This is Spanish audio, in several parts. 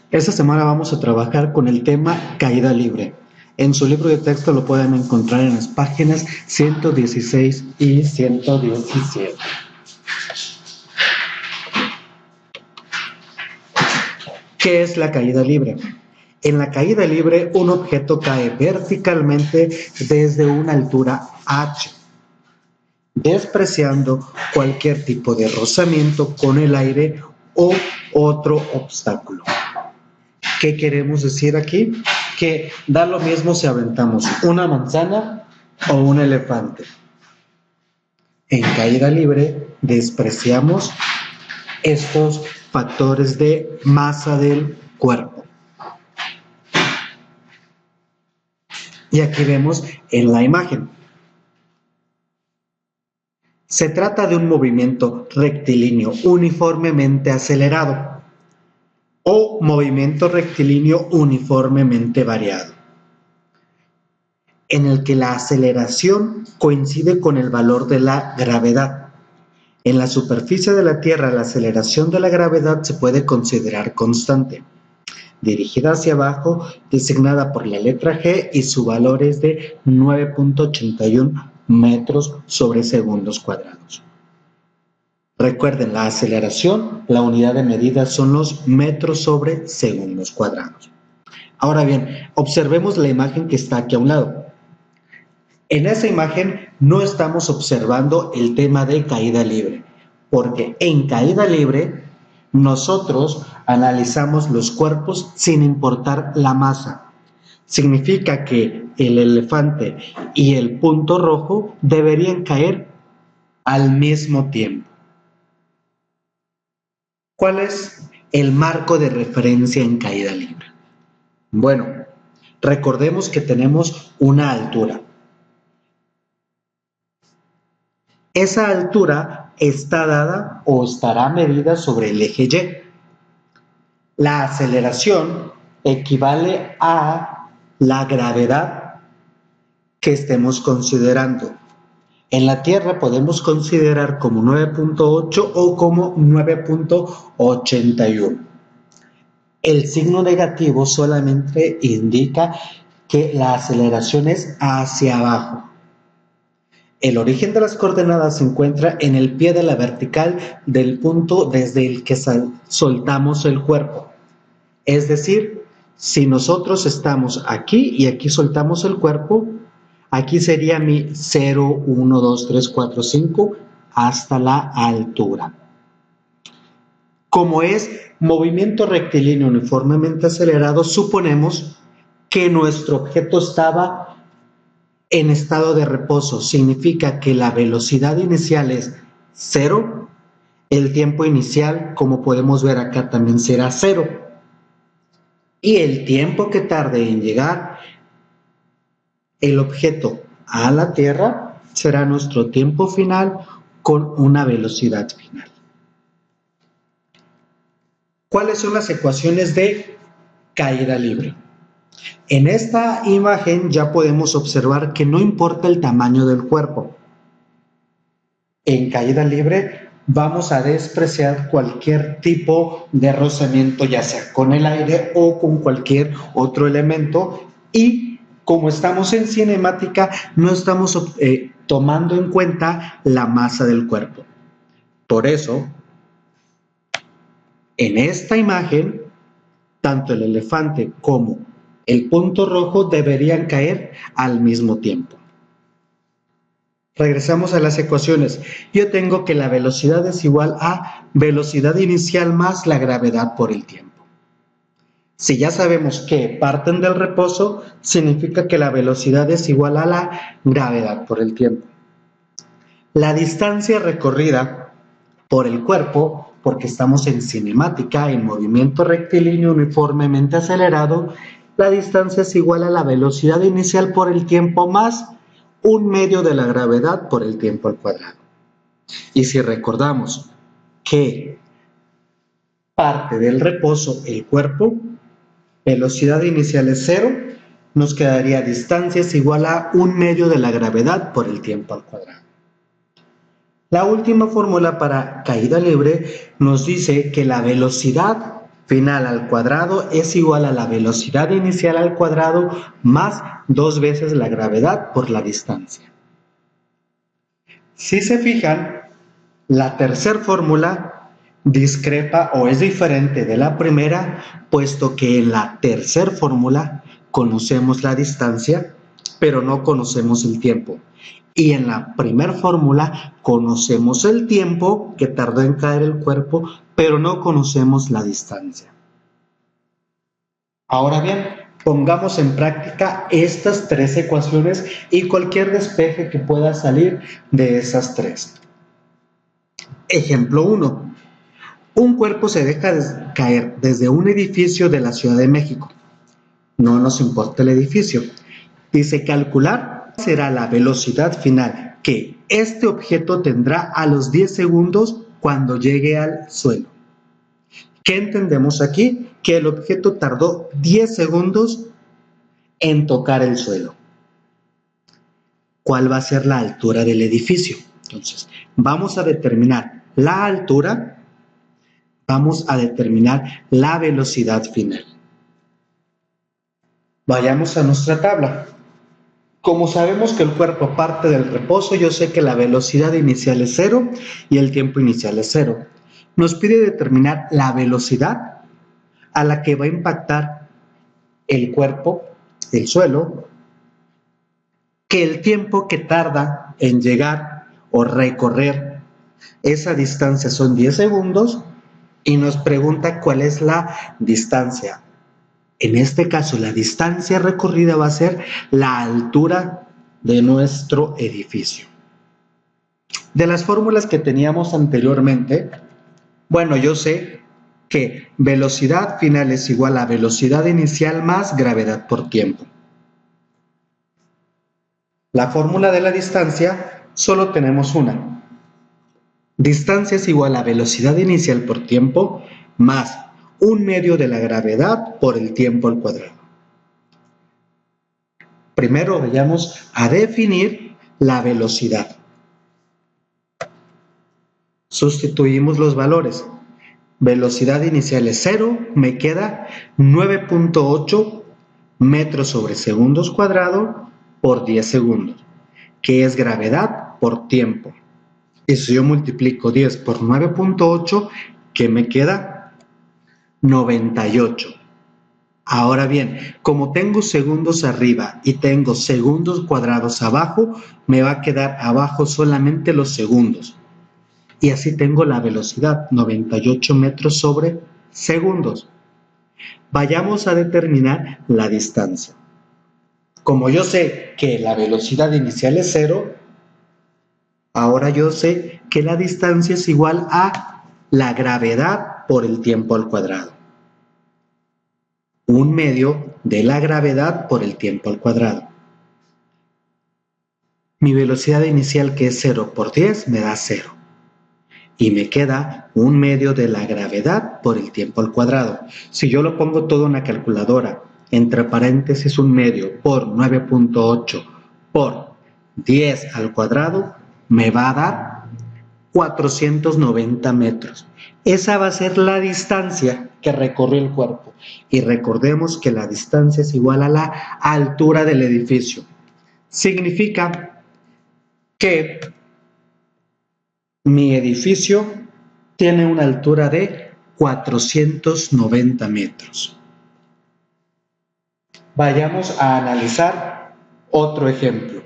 Esta semana vamos a trabajar con el tema caída libre. En su libro de texto lo pueden encontrar en las páginas 116 y 117. ¿Qué es la caída libre? En la caída libre, un objeto cae verticalmente desde una altura h, despreciando cualquier tipo de rozamiento con el aire o otro obstáculo. ¿Qué queremos decir aquí? Que da lo mismo si aventamos una manzana o un elefante. En caída libre despreciamos estos factores de masa del cuerpo. Y aquí vemos en la imagen. Se trata de un movimiento rectilíneo uniformemente acelerado o movimiento rectilíneo uniformemente variado, en el que la aceleración coincide con el valor de la gravedad. En la superficie de la Tierra, la aceleración de la gravedad se puede considerar constante, dirigida hacia abajo, designada por la letra G, y su valor es de 9.81 metros sobre segundos cuadrados. Recuerden, la aceleración, la unidad de medida son los metros sobre segundos cuadrados. Ahora bien, observemos la imagen que está aquí a un lado. En esa imagen no estamos observando el tema de caída libre, porque en caída libre nosotros analizamos los cuerpos sin importar la masa. Significa que el elefante y el punto rojo deberían caer al mismo tiempo. ¿Cuál es el marco de referencia en caída libre? Bueno, recordemos que tenemos una altura. Esa altura está dada o estará medida sobre el eje Y. La aceleración equivale a la gravedad que estemos considerando. En la Tierra podemos considerar como 9.8 o como 9.81. El signo negativo solamente indica que la aceleración es hacia abajo. El origen de las coordenadas se encuentra en el pie de la vertical del punto desde el que soltamos el cuerpo. Es decir, si nosotros estamos aquí y aquí soltamos el cuerpo, aquí sería mi 0, 1, 2, 3, 4, 5 hasta la altura. Como es movimiento rectilíneo uniformemente acelerado, suponemos que nuestro objeto estaba en estado de reposo. Significa que la velocidad inicial es 0, el tiempo inicial, como podemos ver acá, también será 0. Y el tiempo que tarde en llegar el objeto a la Tierra será nuestro tiempo final con una velocidad final. ¿Cuáles son las ecuaciones de caída libre? En esta imagen ya podemos observar que no importa el tamaño del cuerpo. En caída libre vamos a despreciar cualquier tipo de rozamiento, ya sea con el aire o con cualquier otro elemento, y como estamos en cinemática no estamos tomando en cuenta la masa del cuerpo. Por eso, en esta imagen, tanto el elefante como el punto rojo deberían caer al mismo tiempo. Regresamos a las ecuaciones. Yo tengo que la velocidad es igual a velocidad inicial más la gravedad por el tiempo. Si ya sabemos que parten del reposo, significa que la velocidad es igual a la gravedad por el tiempo. La distancia recorrida por el cuerpo, porque estamos en cinemática, en movimiento rectilíneo uniformemente acelerado, la distancia es igual a la velocidad inicial por el tiempo más 1/2 de la gravedad por el tiempo al cuadrado. Y si recordamos que parte del reposo el cuerpo, velocidad inicial es 0, nos quedaría distancia es igual a 1/2 de la gravedad por el tiempo al cuadrado. La última fórmula para caída libre nos dice que la velocidad final al cuadrado es igual a la velocidad inicial al cuadrado más 2 veces la gravedad por la distancia. Si se fijan, la tercera fórmula discrepa o es diferente de la primera, puesto que en la tercera fórmula conocemos la distancia, pero no conocemos el tiempo. Y en la primera fórmula conocemos el tiempo que tardó en caer el cuerpo, pero no conocemos la distancia. Ahora bien, pongamos en práctica estas tres ecuaciones y cualquier despeje que pueda salir de esas tres. Ejemplo 1. Un cuerpo se deja caer desde un edificio de la Ciudad de México. No nos importa el edificio. Dice calcular será la velocidad final que este objeto tendrá a los 10 segundos cuando llegue al suelo. ¿Qué entendemos aquí? Que el objeto tardó 10 segundos en tocar el suelo. ¿Cuál va a ser la altura del edificio? Entonces, vamos a determinar la altura, vamos a determinar la velocidad final. Vayamos a nuestra tabla. Como sabemos que el cuerpo parte del reposo, yo sé que la velocidad inicial es 0 y el tiempo inicial es 0. Nos pide determinar la velocidad a la que va a impactar el cuerpo, el suelo, que el tiempo que tarda en llegar o recorrer esa distancia son 10 segundos y nos pregunta cuál es la distancia. En este caso, la distancia recorrida va a ser la altura de nuestro edificio. De las fórmulas que teníamos anteriormente, bueno, yo sé que velocidad final es igual a velocidad inicial más gravedad por tiempo. La fórmula de la distancia solo tenemos una. Distancia es igual a velocidad inicial por tiempo más 1/2 de la gravedad por el tiempo al cuadrado. Primero vayamos a definir la velocidad. Sustituimos los valores. Velocidad inicial es 0, me queda 9.8 metros sobre segundos cuadrado por 10 segundos, que es gravedad por tiempo. Y si yo multiplico 10 por 9.8, ¿qué me queda? 98. Ahora bien, como tengo segundos arriba y tengo segundos cuadrados abajo, me va a quedar abajo solamente los segundos. Y así tengo la velocidad, 98 metros sobre segundos. Vayamos a determinar la distancia. Como yo sé que la velocidad inicial es 0, ahora yo sé que la distancia es igual a la gravedad por el tiempo al cuadrado. 1/2 de la gravedad por el tiempo al cuadrado. Mi velocidad inicial, que es 0 por 10, me da 0. Y me queda 1/2 de la gravedad por el tiempo al cuadrado. Si yo lo pongo todo en una calculadora, entre paréntesis 1/2 por 9.8 por 10 al cuadrado, me va a dar 490 metros. Esa va a ser la distancia que recorrió el cuerpo. Y recordemos que la distancia es igual a la altura del edificio. Significa que mi edificio tiene una altura de 490 metros. Vayamos a analizar otro ejemplo.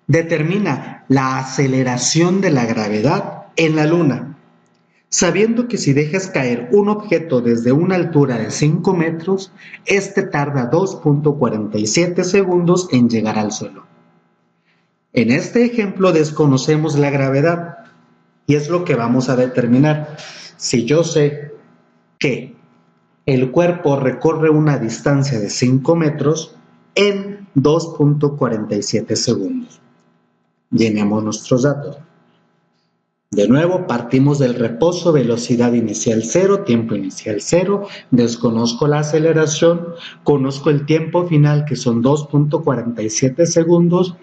Determina la aceleración de la gravedad en la Luna, sabiendo que si dejas caer un objeto desde una altura de 5 metros, este tarda 2.47 segundos en llegar al suelo. En este ejemplo desconocemos la gravedad y es lo que vamos a determinar. Si yo sé que el cuerpo recorre una distancia de 5 metros en 2.47 segundos. Llenemos nuestros datos. De nuevo, partimos del reposo, velocidad inicial 0, tiempo inicial 0, desconozco la aceleración, conozco el tiempo final que son 2.47 segundos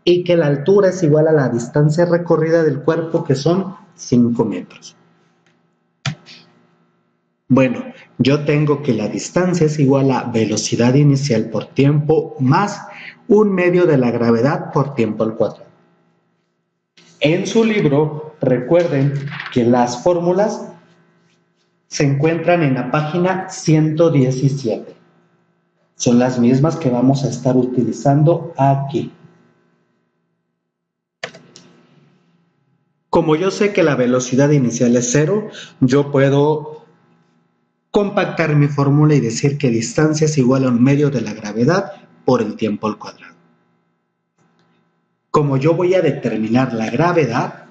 y que la altura es igual a la distancia recorrida del cuerpo, que son 5 metros. Bueno, yo tengo que la distancia es igual a velocidad inicial por tiempo más 1/2 de la gravedad por tiempo al cuadrado. En su libro, recuerden que las fórmulas se encuentran en la página 117. Son las mismas que vamos a estar utilizando aquí. Como yo sé que la velocidad inicial es 0, yo puedo compactar mi fórmula y decir que distancia es igual a 1/2 de la gravedad por el tiempo al cuadrado. Como yo voy a determinar la gravedad,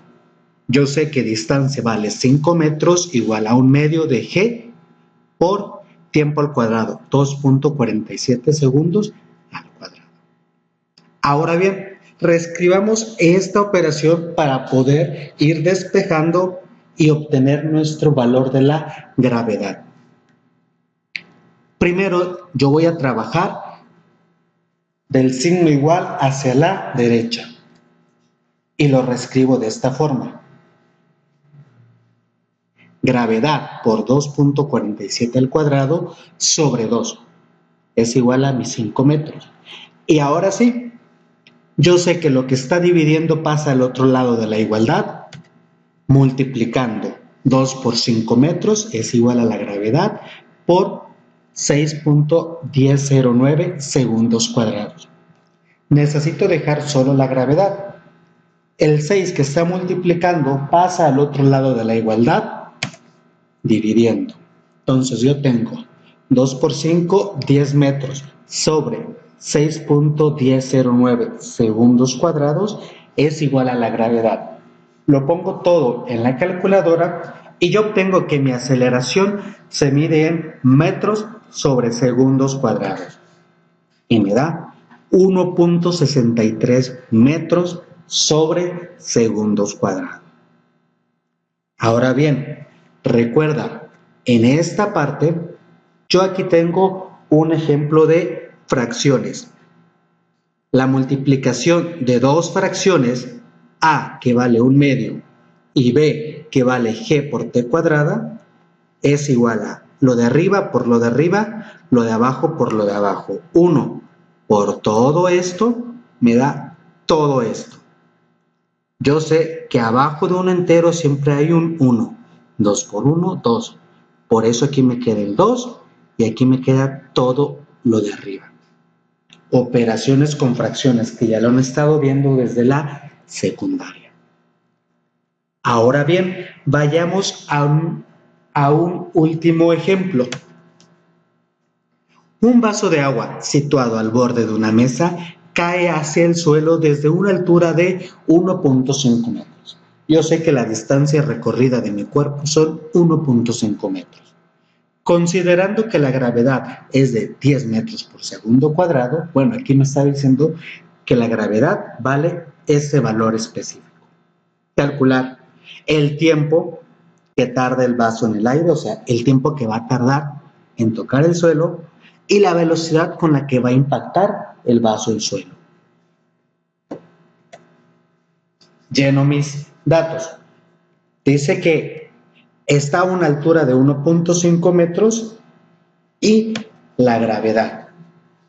yo sé que distancia vale 5 metros igual a 1/2 de g por tiempo al cuadrado, 2.47 segundos al cuadrado. Ahora bien, reescribamos esta operación para poder ir despejando y obtener nuestro valor de la gravedad. Primero, yo voy a trabajar del signo igual hacia la derecha y lo reescribo de esta forma. Gravedad por 2.47 al cuadrado sobre 2 es igual a mis 5 metros. Y ahora sí, yo sé que lo que está dividiendo pasa al otro lado de la igualdad, multiplicando 2 por 5 metros es igual a la gravedad por 6.1009 segundos cuadrados. Necesito dejar solo la gravedad. El 6 que está multiplicando pasa al otro lado de la igualdad, dividiendo. Entonces yo tengo 2 por 5, 10 metros sobre 6.1009 segundos cuadrados es igual a la gravedad. Lo pongo todo en la calculadora y yo obtengo que mi aceleración se mide en metros sobre segundos cuadrados y me da 1.63 metros sobre segundos cuadrados. Ahora bien, recuerda, en esta parte yo aquí tengo un ejemplo de fracciones. La multiplicación de dos fracciones, a que vale 1/2 y b que vale g por t cuadrada, es igual a lo de arriba por lo de arriba, lo de abajo por lo de abajo. 1 por todo esto me da todo esto. Yo sé que abajo de un entero siempre hay un 1. 2 por 1, 2. Por eso aquí me queda el 2 y aquí me queda todo lo de arriba. Operaciones con fracciones que ya lo han estado viendo desde la secundaria. Ahora bien, vayamos a un último ejemplo. Un vaso de agua situado al borde de una mesa cae hacia el suelo desde una altura de 1.5 metros. Yo sé que la distancia recorrida de mi cuerpo son 1.5 metros. Considerando que la gravedad es de 10 metros por segundo cuadrado, bueno, aquí me está diciendo que la gravedad vale ese valor específico. Calcular el tiempo que tarda el vaso en el aire, o sea, el tiempo que va a tardar en tocar el suelo y la velocidad con la que va a impactar el vaso al suelo. Lleno mis datos. Dice que está a una altura de 1.5 metros y la gravedad.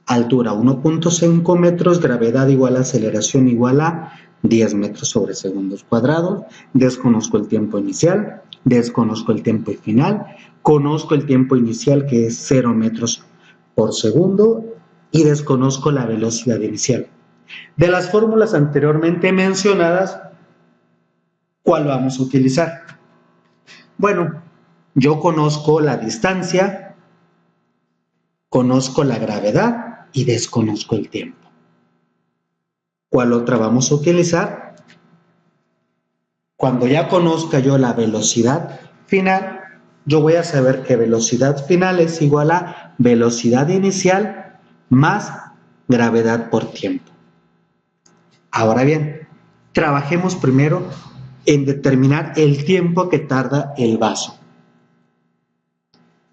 Altura 1.5 metros, gravedad igual a aceleración igual a 10 metros sobre segundos cuadrados. Desconozco el tiempo inicial, desconozco el tiempo final, conozco el tiempo inicial que es 0 metros por segundo y desconozco la velocidad inicial. De las fórmulas anteriormente mencionadas, ¿cuál vamos a utilizar? Bueno, yo conozco la distancia, conozco la gravedad y desconozco el tiempo. ¿Cuál otra vamos a utilizar? Cuando ya conozca yo la velocidad final, yo voy a saber que velocidad final es igual a velocidad inicial más gravedad por tiempo. Ahora bien, trabajemos primero en determinar el tiempo que tarda el vaso.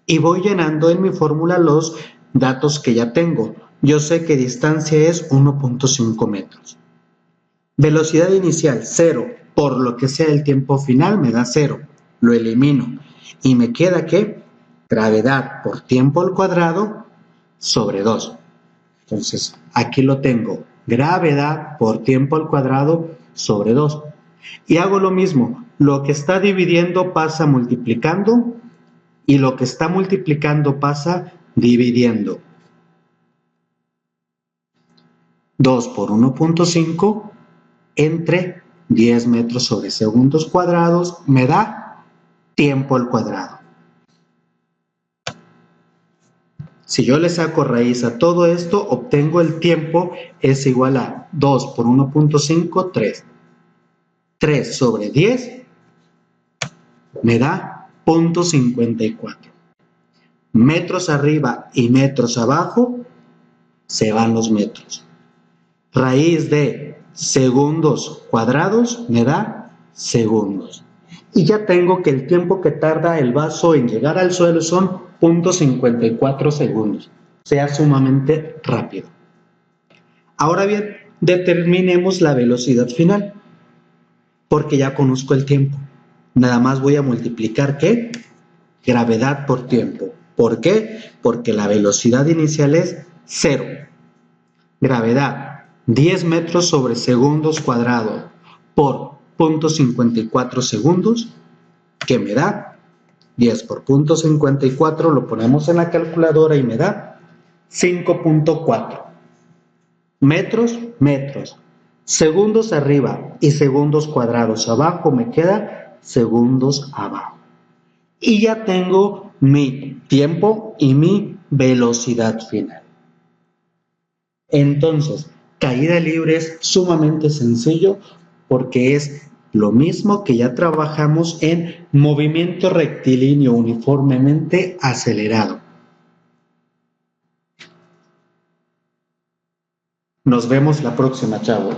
Y voy llenando en mi fórmula los datos que ya tengo. Yo sé que distancia es 1.5 metros. Velocidad inicial 0, por lo que sea el tiempo final me da 0. Lo elimino. Y me queda ¿qué? Gravedad por tiempo al cuadrado sobre 2. Entonces, aquí lo tengo. Gravedad por tiempo al cuadrado sobre 2. Y hago lo mismo. Lo que está dividiendo pasa multiplicando y lo que está multiplicando pasa dividiendo. 2 por 1.5 entre 10 metros sobre segundos cuadrados me da tiempo al cuadrado. Si yo le saco raíz a todo esto, obtengo el tiempo es igual a 2 por 1.5, 3. 3 sobre 10 me da 0.54. Metros arriba y metros abajo se van los metros. Raíz de segundos cuadrados me da segundos. Y ya tengo que el tiempo que tarda el vaso en llegar al suelo son 0.54 segundos. Sea sumamente rápido. Ahora bien, determinemos la velocidad final. Porque ya conozco el tiempo. Nada más voy a multiplicar ¿qué? Gravedad por tiempo. ¿Por qué? Porque la velocidad inicial es 0. Gravedad, 10 metros sobre segundos cuadrados por 0.54 segundos, que me da 10 por 0.54, lo ponemos en la calculadora y me da 5.4. Metros, metros. Segundos arriba y segundos cuadrados abajo me queda segundos abajo. Y ya tengo mi tiempo y mi velocidad final. Entonces, caída libre es sumamente sencillo porque es lo mismo que ya trabajamos en movimiento rectilíneo uniformemente acelerado. Nos vemos la próxima, chavos.